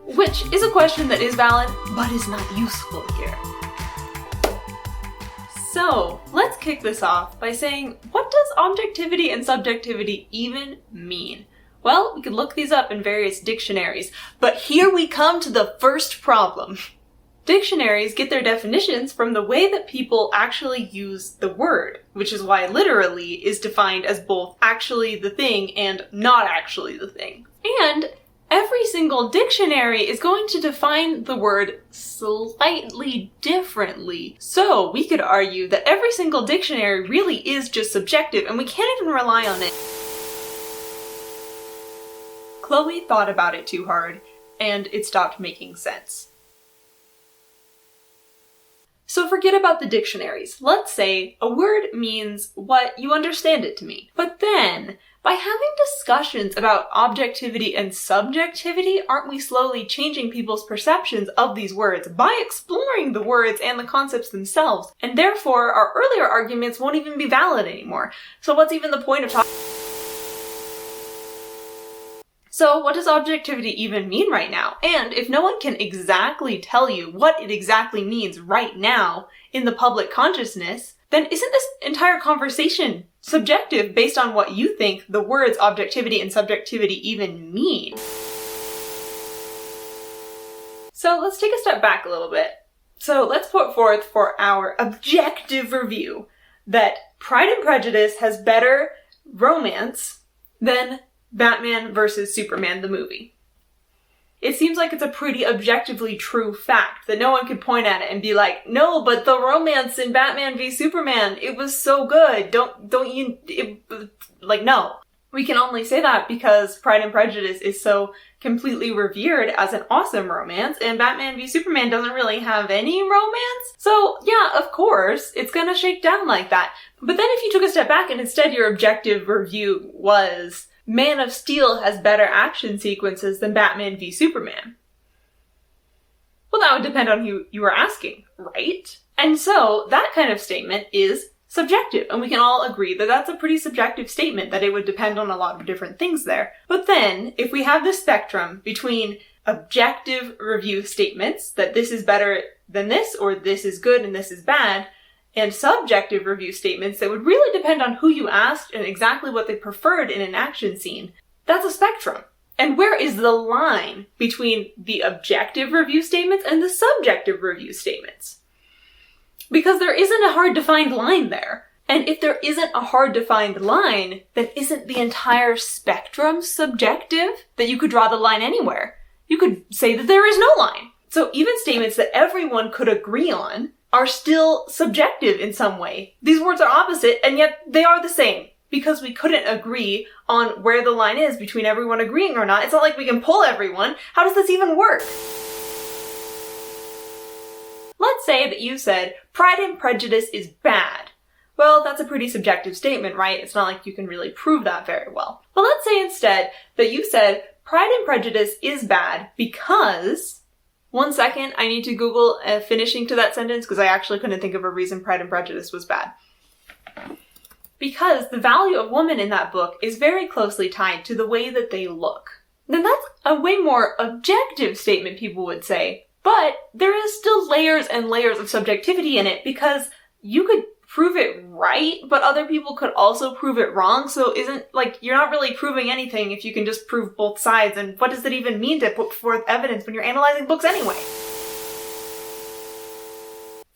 Which is a question that is valid, but is not useful here. So, let's kick this off by saying, what does objectivity and subjectivity even mean? Well, we could look these up in various dictionaries, but here we come to the first problem. Dictionaries get their definitions from the way that people actually use the word, which is why literally is defined as both actually the thing and not actually the thing. And every single dictionary is going to define the word slightly differently. So we could argue that every single dictionary really is just subjective and we can't even rely on it. Chloe thought about it too hard and it stopped making sense. So forget about the dictionaries. Let's say a word means what you understand it to mean. But then, by having discussions about objectivity and subjectivity, aren't we slowly changing people's perceptions of these words by exploring the words and the concepts themselves? And therefore, our earlier arguments won't even be valid anymore. So what's even the point of talking? So what does objectivity even mean right now? And if no one can exactly tell you what it exactly means right now in the public consciousness, then isn't this entire conversation subjective based on what you think the words objectivity and subjectivity even mean? So let's take a step back a little bit. So let's put forth for our objective review that Pride and Prejudice has better romance than Batman vs. Superman, the movie. It seems like it's a pretty objectively true fact that no one could point at it and be like, no, but the romance in Batman v Superman, it was so good. No. We can only say that because Pride and Prejudice is so completely revered as an awesome romance, and Batman v Superman doesn't really have any romance. So yeah, of course, it's gonna shake down like that. But then if you took a step back and instead your objective review was, Man of Steel has better action sequences than Batman v Superman. Well, that would depend on who you were asking, right? And so that kind of statement is subjective, and we can all agree that that's a pretty subjective statement, that it would depend on a lot of different things there. But then, if we have this spectrum between objective review statements, that this is better than this, or this is good and this is bad, and subjective review statements that would really depend on who you asked and exactly what they preferred in an action scene. That's a spectrum. And where is the line between the objective review statements and the subjective review statements? Because there isn't a hard-defined line there. And if there isn't a hard-defined line, then isn't the entire spectrum subjective? That you could draw the line anywhere. You could say that there is no line. So even statements that everyone could agree on are still subjective in some way. These words are opposite, and yet they are the same. Because we couldn't agree on where the line is between everyone agreeing or not. It's not like we can pull everyone. How does this even work? Let's say that you said, Pride and Prejudice is bad. Well, that's a pretty subjective statement, right? It's not like you can really prove that very well. But let's say instead that you said, Pride and Prejudice is bad because... One second, I need to Google a finishing to that sentence because I actually couldn't think of a reason Pride and Prejudice was bad. Because the value of women in that book is very closely tied to the way that they look. Then that's a way more objective statement, people would say. But there is still layers and layers of subjectivity in it because you could prove it right, but other people could also prove it wrong. So you're not really proving anything if you can just prove both sides. And what does it even mean to put forth evidence when you're analyzing books anyway?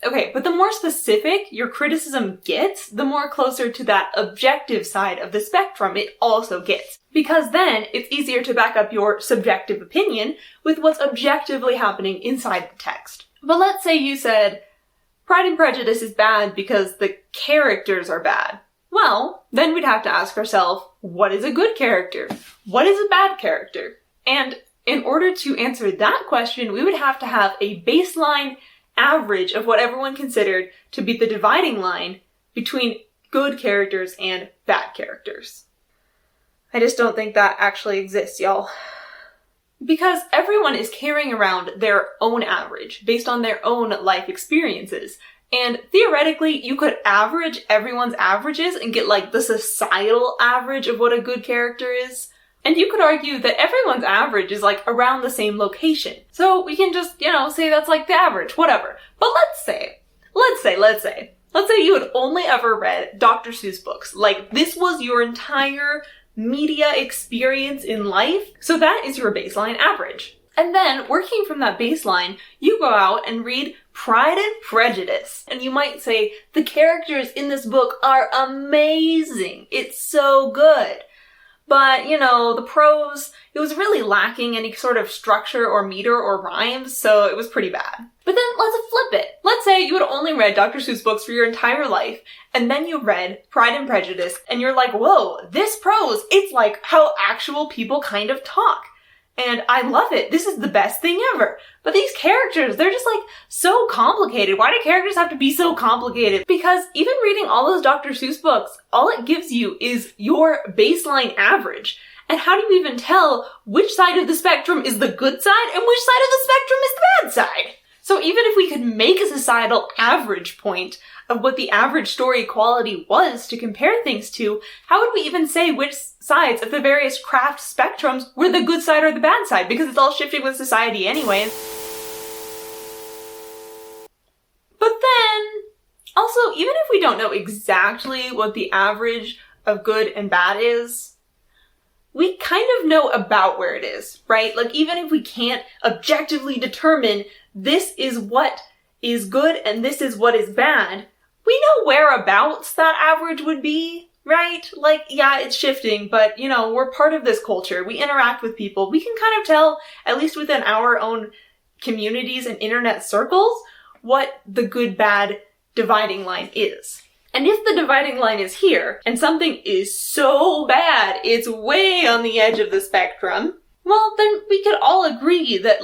Okay, but the more specific your criticism gets, the more closer to that objective side of the spectrum it also gets. Because then it's easier to back up your subjective opinion with what's objectively happening inside the text. But let's say you said, Pride and Prejudice is bad because the characters are bad. Well, then we'd have to ask ourselves, what is a good character? What is a bad character? And in order to answer that question, we would have to have a baseline average of what everyone considered to be the dividing line between good characters and bad characters. I just don't think that actually exists, y'all. Because everyone is carrying around their own average based on their own life experiences. And theoretically, you could average everyone's averages and get like the societal average of what a good character is. And you could argue that everyone's average is like around the same location. So we can just, say that's like the average, whatever. But let's say you had only ever read Dr. Seuss books. Like, this was your entire media experience in life. So that is your baseline average. And then, working from that baseline, you go out and read Pride and Prejudice. And you might say, the characters in this book are amazing. It's so good. But, the prose, it was really lacking any sort of structure or meter or rhymes, so it was pretty bad. But then let's flip it. Let's say you had only read Dr. Seuss books for your entire life, and then you read Pride and Prejudice, and you're like, whoa, this prose, it's like how actual people kind of talk. And I love it. This is the best thing ever. But these characters, they're just like so complicated. Why do characters have to be so complicated? Because even reading all those Dr. Seuss books, all it gives you is your baseline average. And how do you even tell which side of the spectrum is the good side and which side of the spectrum is the bad side? So even if we could make a societal average point of what the average story quality was to compare things to, how would we even say which sides of the various craft spectrums were the good side or the bad side? Because it's all shifting with society anyways. But then, also, even if we don't know exactly what the average of good and bad is, we kind of know about where it is, right? Like, even if we can't objectively determine this is what is good and this is what is bad, we know whereabouts that average would be, right? Like, yeah, it's shifting, but, we're part of this culture. We interact with people. We can kind of tell, at least within our own communities and internet circles, what the good-bad dividing line is. And if the dividing line is here, and something is so bad, it's way on the edge of the spectrum, well, then we could all agree that,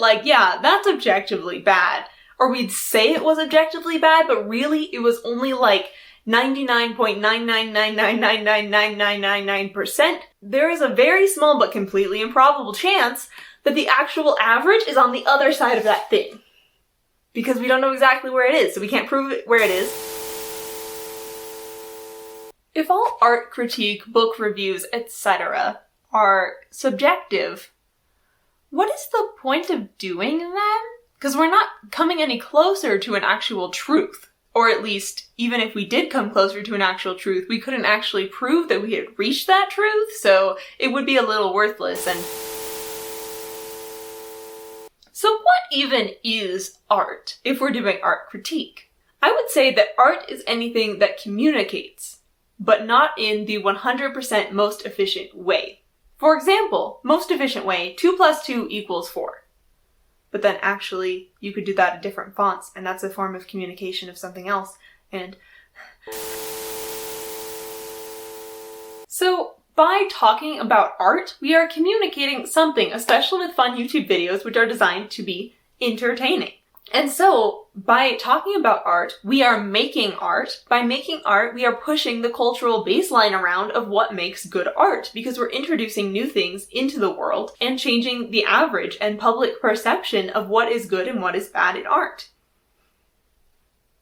that's objectively bad. Or we'd say it was objectively bad, but really it was only 99.999999999%. There is a very small but completely improbable chance that the actual average is on the other side of that thing. Because we don't know exactly where it is, so we can't prove where it is. If all art critique, book reviews, etc. are subjective, what is the point of doing them? Because we're not coming any closer to an actual truth. Or at least, even if we did come closer to an actual truth, we couldn't actually prove that we had reached that truth, so it would be a little worthless. And so what even is art, if we're doing art critique? I would say that art is anything that communicates, but not in the 100% most efficient way. For example, most efficient way, 2 + 2 = 4. But then actually, you could do that in different fonts, and that's a form of communication of something else. And so, by talking about art, we are communicating something, especially with fun YouTube videos, which are designed to be entertaining. And so, by talking about art, we are making art. By making art, we are pushing the cultural baseline around of what makes good art, because we're introducing new things into the world and changing the average and public perception of what is good and what is bad in art.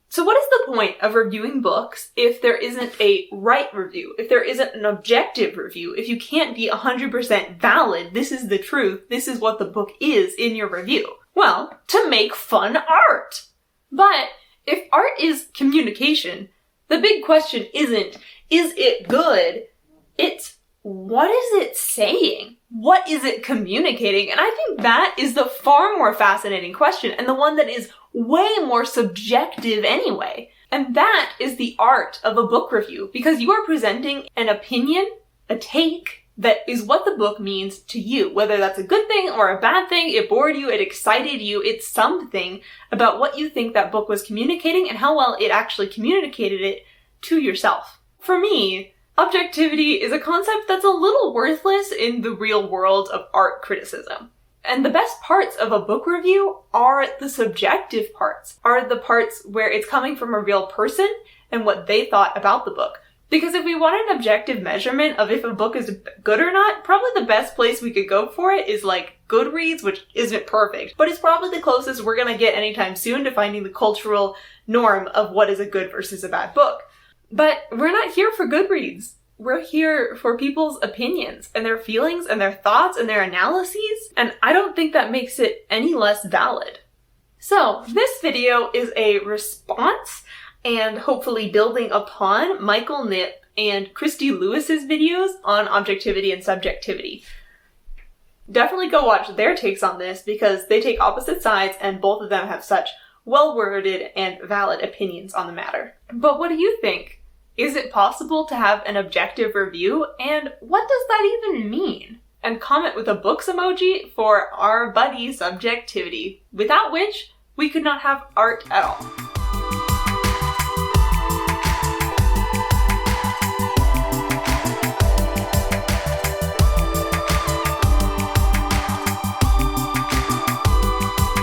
So what is the point of reviewing books if there isn't a right review, if there isn't an objective review, if you can't be 100% valid, this is the truth, this is what the book is in your review? Well, to make fun art. But if art is communication, the big question isn't, is it good? It's, what is it saying? What is it communicating? And I think that is the far more fascinating question, and the one that is way more subjective anyway. And that is the art of a book review, because you are presenting an opinion, a take, that is what the book means to you. Whether that's a good thing or a bad thing, it bored you, it excited you, it's something about what you think that book was communicating and how well it actually communicated it to yourself. For me, objectivity is a concept that's a little worthless in the real world of art criticism. And the best parts of a book review are the subjective parts, are the parts where it's coming from a real person and what they thought about the book. Because if we want an objective measurement of if a book is good or not, probably the best place we could go for it is Goodreads, which isn't perfect, but it's probably the closest we're gonna get anytime soon to finding the cultural norm of what is a good versus a bad book. But we're not here for Goodreads. We're here for people's opinions and their feelings and their thoughts and their analyses, and I don't think that makes it any less valid. So, this video is a response and hopefully building upon Michael Knipp and Christy Lewis's videos on objectivity and subjectivity. Definitely go watch their takes on this because they take opposite sides and both of them have such well-worded and valid opinions on the matter. But what do you think? Is it possible to have an objective review? And what does that even mean? And comment with a books emoji for our buddy subjectivity, without which we could not have art at all.